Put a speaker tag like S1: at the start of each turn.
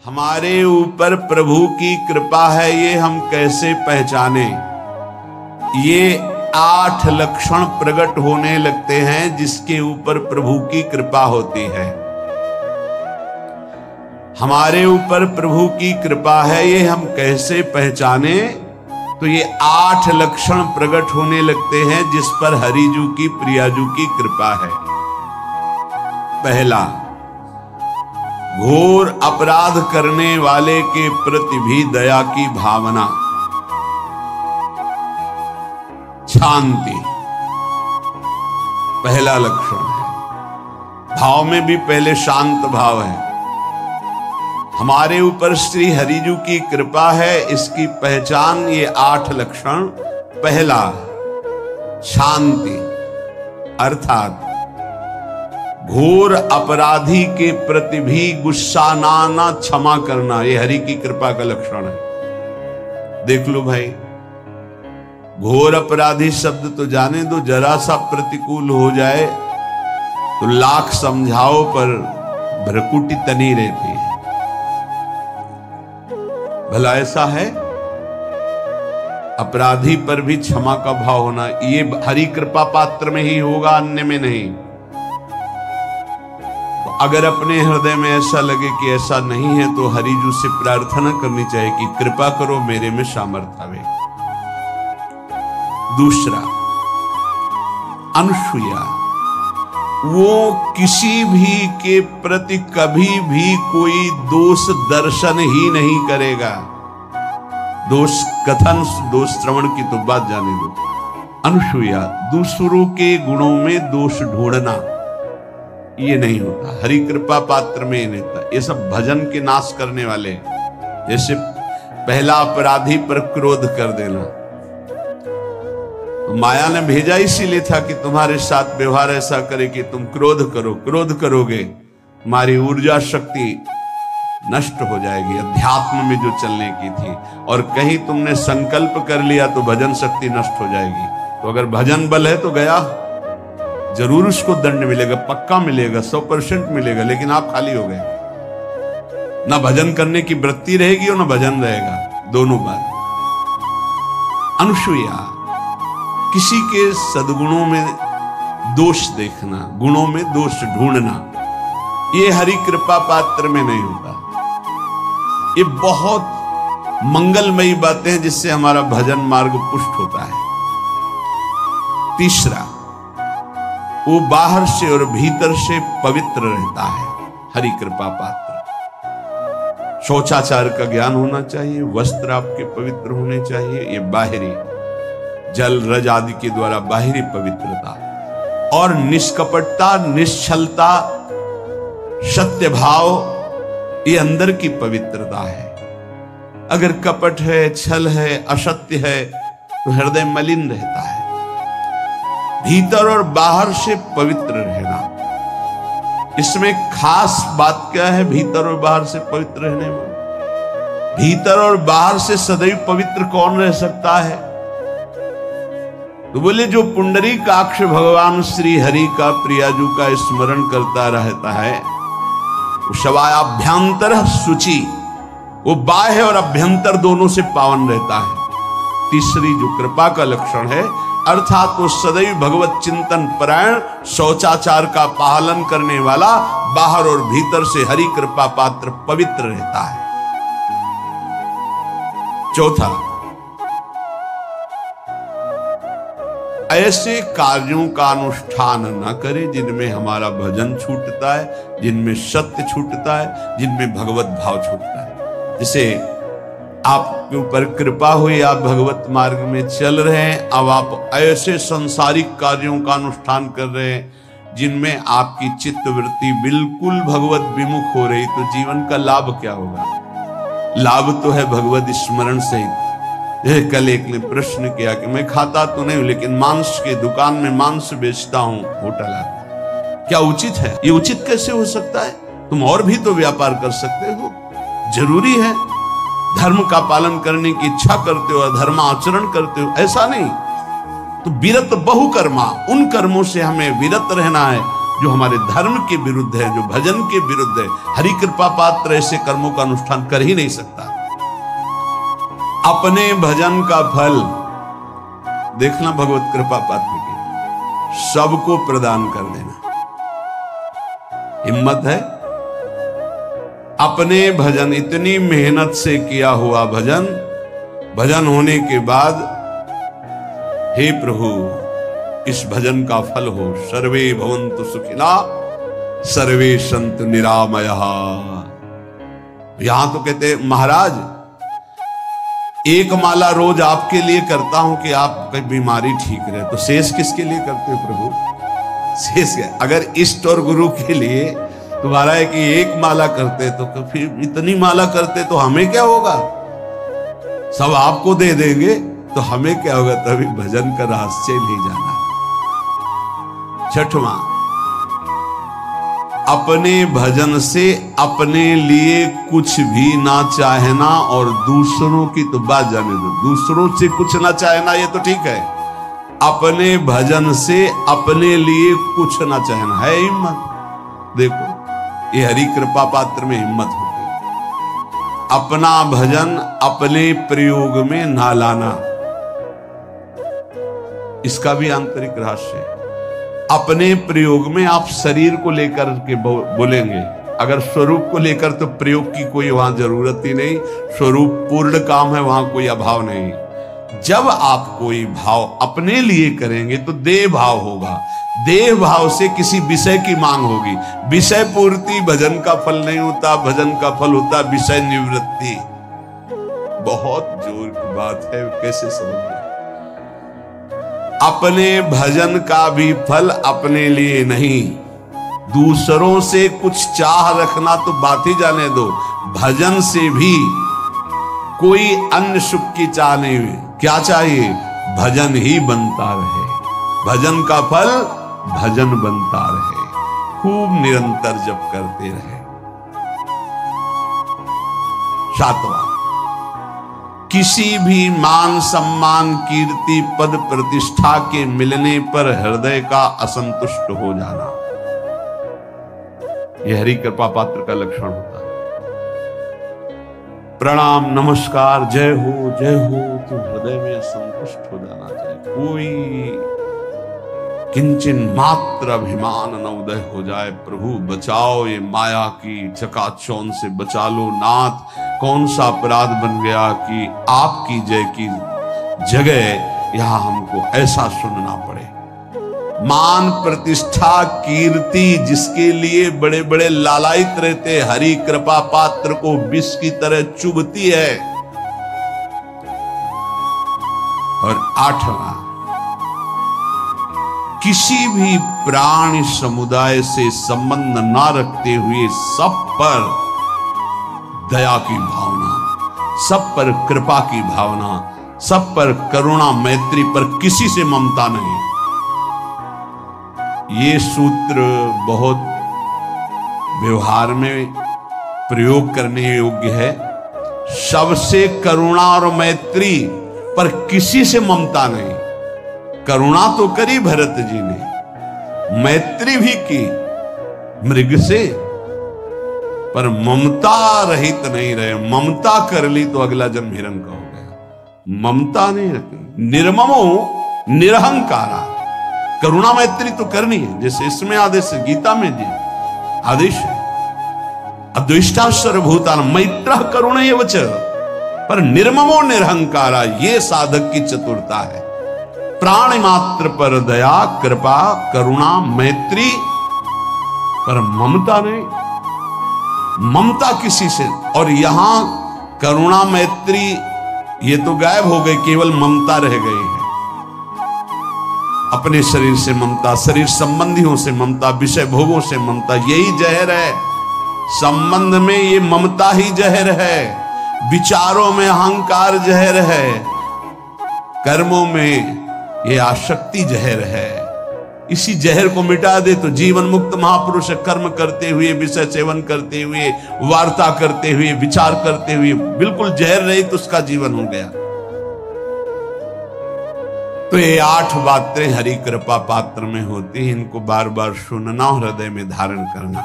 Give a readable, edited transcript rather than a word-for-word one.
S1: हमारे ऊपर प्रभु की कृपा है ये हम कैसे पहचाने? ये 8 लक्षण प्रकट होने लगते हैं जिसके ऊपर प्रभु की कृपा होती है। हमारे ऊपर प्रभु की कृपा है ये हम कैसे पहचाने? तो ये 8 लक्षण प्रकट होने लगते हैं जिस पर हरिजू की प्रियाजू की कृपा है। पहला, घोर अपराध करने वाले के प्रति भी दया की भावना, शांति पहला लक्षण है। भाव में भी पहले शांत भाव है। हमारे ऊपर श्री हरिजू की कृपा है, इसकी पहचान ये 8 लक्षण। पहला, शांति, अर्थात घोर अपराधी के प्रति भी गुस्सा ना क्षमा करना, ये हरि की कृपा का लक्षण है। देख लो भाई, घोर अपराधी शब्द तो जाने दो, जरा सा प्रतिकूल हो जाए तो लाख समझाओ पर भ्रकुटी तनी रहती है। भला ऐसा है? अपराधी पर भी क्षमा का भाव होना, ये हरि कृपा पात्र में ही होगा, अन्य में नहीं। अगर अपने हृदय में ऐसा लगे कि ऐसा नहीं है तो हरिजू से प्रार्थना करनी चाहिए कि कृपा करो मेरे में सामर्थ्य आवे। दूसरा, अनुसूया, वो किसी भी के प्रति कभी भी कोई दोष दर्शन ही नहीं करेगा। दोष कथन, दोष श्रवण की तो बात जाने दो। अनुसूया, दूसरों के गुणों में दोष ढूंढना ये नहीं होता, हरि कृपा पात्र में नहीं होता। ये सब भजन के नाश करने वाले, जैसे पहला अपराधी पर क्रोध कर देना, तो माया ने भेजा इसीलिए था कि तुम्हारे साथ व्यवहार ऐसा करे कि तुम क्रोध करो। क्रोध करोगे तुम्हारी ऊर्जा शक्ति नष्ट हो जाएगी, अध्यात्म में जो चलने की थी। और कहीं तुमने संकल्प कर लिया तो भजन शक्ति नष्ट हो जाएगी। तो अगर भजन बल है तो गया, जरूर उसको दंड मिलेगा, पक्का मिलेगा, 100% मिलेगा, लेकिन आप खाली हो गए। ना भजन करने की वृत्ति रहेगी और ना भजन रहेगा, दोनों बात। अनुसूया, किसी के सद्गुणों में दोष देखना, गुणों में दोष ढूंढना, ये हरि कृपा पात्र में नहीं होता। ये बहुत मंगलमयी बातें हैं जिससे हमारा भजन मार्ग पुष्ट होता है। तीसरा, वो बाहर से और भीतर से पवित्र रहता है, हरि कृपा पात्र। शौचाचार का ज्ञान होना चाहिए, वस्त्र आपके पवित्र होने चाहिए, ये बाहरी जल रज आदि के द्वारा बाहरी पवित्रता। और निष्कपटता, निश्चलता, सत्य भाव, ये अंदर की पवित्रता है। अगर कपट है, छल है, असत्य है तो हृदय मलिन रहता है। भीतर और बाहर से पवित्र रहना, इसमें खास बात क्या है? भीतर और बाहर से पवित्र रहने में, भीतर और बाहर से सदैव पवित्र कौन रह सकता है? तो बोले जो पुंडरीकाक्ष भगवान श्री हरि का प्रियाजू का स्मरण करता रहता है, वो शवायाभ्यंतर शुचि, वो बाह्य और अभ्यंतर दोनों से पावन रहता है। तीसरी जो कृपा का लक्षण है, अर्थात वो सदैव भगवत चिंतन परायण, शौचाचार का पालन करने वाला, बाहर और भीतर से हरि कृपा पात्र पवित्र रहता है। चौथा, ऐसे कार्यों का अनुष्ठान न करे जिनमें हमारा भजन छूटता है, जिनमें सत्य छूटता है, जिनमें भगवत भाव छूटता है। जैसे आपके ऊपर कृपा हुई, आप भगवत मार्ग में चल रहे हैं, अब आप ऐसे संसारिक कार्यों का अनुष्ठान कर रहे हैं जिनमें आपकी चित्त वृत्ति बिल्कुल भगवत विमुख हो रही, तो जीवन का लाभ क्या होगा? लाभ तो है भगवत स्मरण सहित। कल एक ने प्रश्न किया कि मैं खाता तो नहीं हूं लेकिन मांस के दुकान में मांस बेचता हूं, होटल है, क्या उचित है? ये उचित कैसे हो सकता है? तुम और भी तो व्यापार कर सकते हो। जरूरी है धर्म का पालन करने की इच्छा करते हो, धर्माचरण करते हो, ऐसा नहीं। तो विरत बहुकर्मा, उन कर्मों से हमें विरत रहना है जो हमारे धर्म के विरुद्ध है, जो भजन के विरुद्ध है। हरि कृपा पात्र ऐसे कर्मों का अनुष्ठान कर ही नहीं सकता। अपने भजन का फल देखना भगवत कृपा पात्र की, सबको प्रदान कर देना। हिम्मत है? अपने भजन, इतनी मेहनत से किया हुआ भजन, भजन होने के बाद हे प्रभु इस भजन का फल हो, सर्वे भवन्तु सुखिना सर्वे सन्तु निरामयः। यहां तो कहते महाराज एक माला रोज आपके लिए करता हूं कि आपकी बीमारी ठीक रहे, तो शेष किसके लिए करते हो प्रभु? शेष है अगर इष्ट और गुरु के लिए तुम्हारा है कि एक माला करते तो फिर इतनी माला करते तो हमें क्या होगा? सब आपको दे देंगे तो हमें क्या होगा? तभी भजन का रहस्य नहीं जाना। छठवां, अपने भजन से अपने लिए कुछ भी ना चाहना और दूसरों की तो बात जाने दो, दूसरों से कुछ ना चाहना ये तो ठीक है, अपने भजन से अपने लिए कुछ ना चाहना है हिम्मत। देखो ये हरि कृपा पात्र में हिम्मत होती है। अपना भजन अपने प्रयोग में ना लाना, इसका भी आंतरिक रहस्य है। अपने प्रयोग में आप शरीर को लेकर के बोलेंगे, अगर स्वरूप को लेकर तो प्रयोग की कोई वहां जरूरत ही नहीं, स्वरूप पूर्ण काम है, वहां कोई अभाव नहीं। जब आप कोई भाव अपने लिए करेंगे तो देह भाव होगा, देह भाव से किसी विषय की मांग होगी। विषय पूर्ति भजन का फल नहीं होता, भजन का फल होता विषय निवृत्ति। बहुत जोर की बात है, कैसे समझें? अपने भजन का भी फल अपने लिए नहीं, दूसरों से कुछ चाह रखना तो बात ही जाने दो, भजन से भी कोई अन्य सुख की चाह नहीं। क्या चाहिए? भजन ही बनता रहे, भजन का फल भजन बनता रहे, खूब निरंतर जप करते रहे। सातवां, किसी भी मान सम्मान कीर्ति पद प्रतिष्ठा के मिलने पर हृदय का असंतुष्ट हो जाना, यह हरि कृपा पात्र का लक्षण होता है। प्रणाम नमस्कार जय हो तो हृदय में असंतुष्ट हो जाना चाहिए। कोई किंचन मात्र अभिमान न उदय हो जाए। प्रभु बचाओ, ये माया की चकाचौंध से बचा लो नाथ। कौन सा अपराध बन गया कि आपकी जय की जगह यहां हमको ऐसा सुनना पड़े। मान प्रतिष्ठा कीर्ति जिसके लिए बड़े बड़े लालायित रहते, हरि कृपा पात्र को विष की तरह चुभती है। और आठवां, किसी भी प्राणी समुदाय से संबंध ना रखते हुए सब पर दया की भावना, सब पर कृपा की भावना, सब पर करुणा मैत्री पर किसी से ममता नहीं। ये सूत्र बहुत व्यवहार में प्रयोग करने योग्य है। सबसे करुणा और मैत्री पर किसी से ममता नहीं। करुणा तो करी भरत जी ने, मैत्री भी की मृग से, पर ममता रहित नहीं रहे। ममता कर ली तो अगला जन्म हिरण का हो गया। ममता नहीं रखी। निर्ममो निरहंकारा, करुणा मैत्री तो करनी है, जैसे इसमें आदेश है, गीता में जी आदेश है, अद्वेष्टा सर्वभूतान मैत्रः करुणैव च, पर निर्ममो निरहंकारा, ये साधक की चतुरता है। प्राणी मात्र पर दया कृपा करुणा मैत्री, पर ममता नहीं। ममता किसी से, और यहां करुणा मैत्री ये तो गायब हो गई, केवल ममता रह गई है। अपने शरीर से ममता, शरीर संबंधियों से ममता, विषय भोगों से ममता, यही जहर है। संबंध में ये ममता ही जहर है, विचारों में अहंकार जहर है, कर्मों में ये आसक्ति जहर है। इसी जहर को मिटा दे तो जीवन मुक्त महापुरुष कर्म करते हुए, विषय सेवन करते हुए, वार्ता करते हुए, विचार करते हुए, बिल्कुल जहर रहित उसका जीवन हो गया। तो ये 8 बातें हरि कृपा पात्र में होती हैं, इनको बार बार सुनना, हृदय में धारण करना।